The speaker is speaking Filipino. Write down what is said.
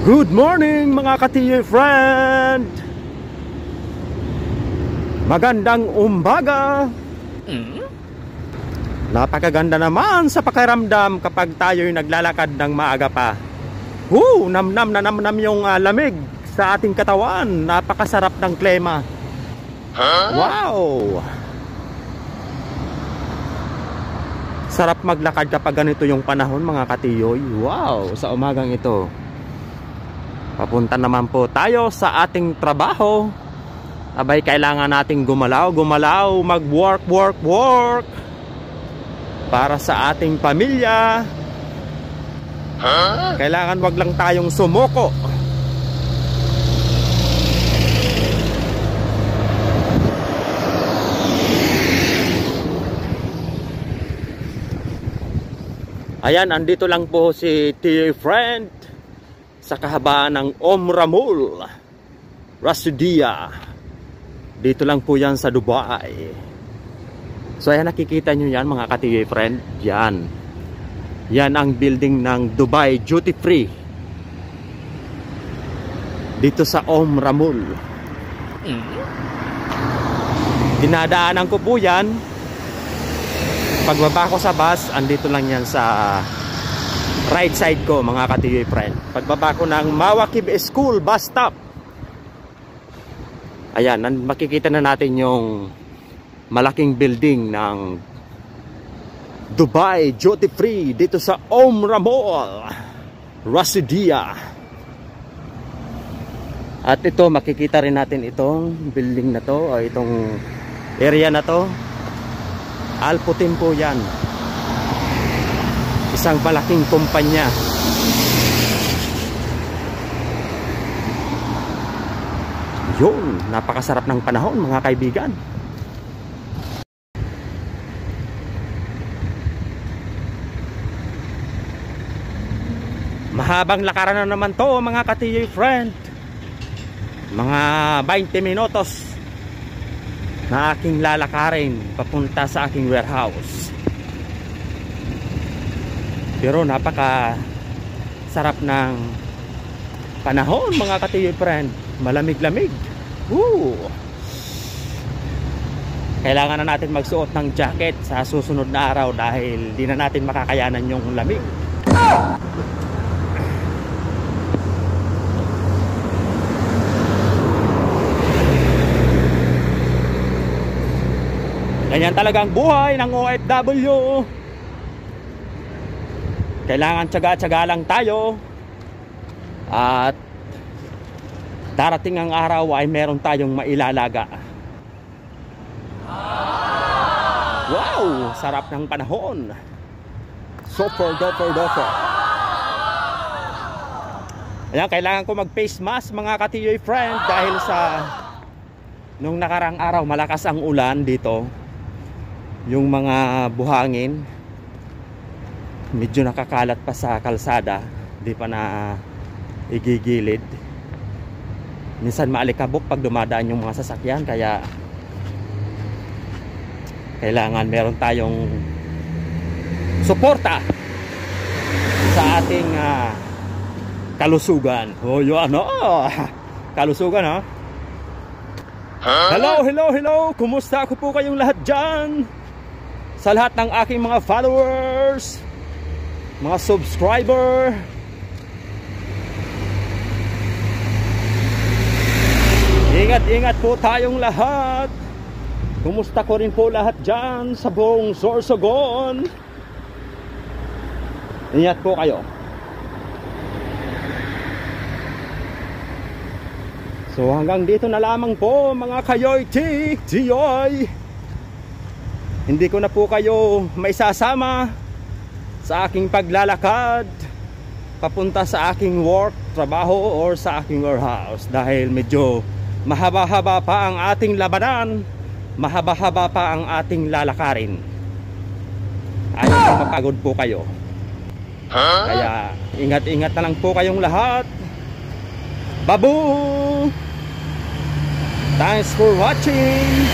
Good morning mga ka-TJ friend! Magandang umaga! Napakaganda naman sa pakiramdam kapag tayo'y naglalakad ng maaga pa. Namnam na namnam yung lamig sa ating katawan. Napakasarap ng klima. Wow! Sarap maglakad kapag ganito yung panahon mga katiyoy. Wow! Sa umagang ito, papunta naman po tayo sa ating trabaho. Abay, kailangan nating gumalaw, mag-work para sa ating pamilya. Kailangan wag lang tayong sumuko. Ayan, andito lang po si TJ friend sa kahabaan ng Omramul, Rasidia. Dito lang po yan sa Dubai. So ayan, nakikita nyo yan mga ka-TJ friend. Yan ang building ng Dubai Duty Free dito sa Omramul. Dinadaanan ko po yan. Pagbaba ko sa bus, andito lang yan sa right side ko mga ka-TJ friend. Pagbaba ko ng Mawakib School bus stop, ayan, makikita na natin yung malaking building ng Dubai Duty Free dito sa Omramul, Rasidia. At ito, makikita rin natin itong building na to, o itong area na to. Alputin po yan, isang malaking kumpanya. Yun, napakasarap ng panahon mga kaibigan. Mahabang lakaran na naman to mga ka-TJ friend. Mga 20 minutos na aking lalakarin papunta sa aking warehouse. Pero napaka sarap ng panahon mga ka-TJ friend. Malamig-lamig. Kailangan na natin magsuot ng jacket sa susunod na araw dahil di na natin makakayanan yung lamig. Ganyan talagang buhay ng OFW. Kailangan tiyaga-tiyaga lang tayo. At darating ang araw ay meron tayong mailalaga. Wow! Sarap ng panahon. Super duper. Ayan, kailangan ko mag face mask mga ka-TJ friend dahil sa nung nakarang araw malakas ang ulan dito. Yung mga buhangin medyo nakakalat pa sa kalsada, di pa na igigilid. Minsan maalikabok pag dumadaan yung mga sasakyan, kaya kailangan meron tayong suporta sa ating kalusugan. Kalusugan ha. Hello. Kumusta ako po kayong lahat dyan? Sa lahat ng aking mga followers, mga subscriber, ingat po tayong lahat. Kumusta ko rin po lahat dyan sa buong Sorsogon. Ingat po kayo. So hanggang dito na lamang po mga kayoy-TJ. Hindi ko na po kayo may sasama sa aking paglalakad papunta sa aking work, trabaho, or sa aking warehouse dahil medyo mahaba-haba pa ang ating labanan, mahaba-haba pa ang ating lalakarin. Ayaw ko mapagod po kayo. Kaya ingat-ingat na lang po kayong lahat. Babu! Thanks for watching!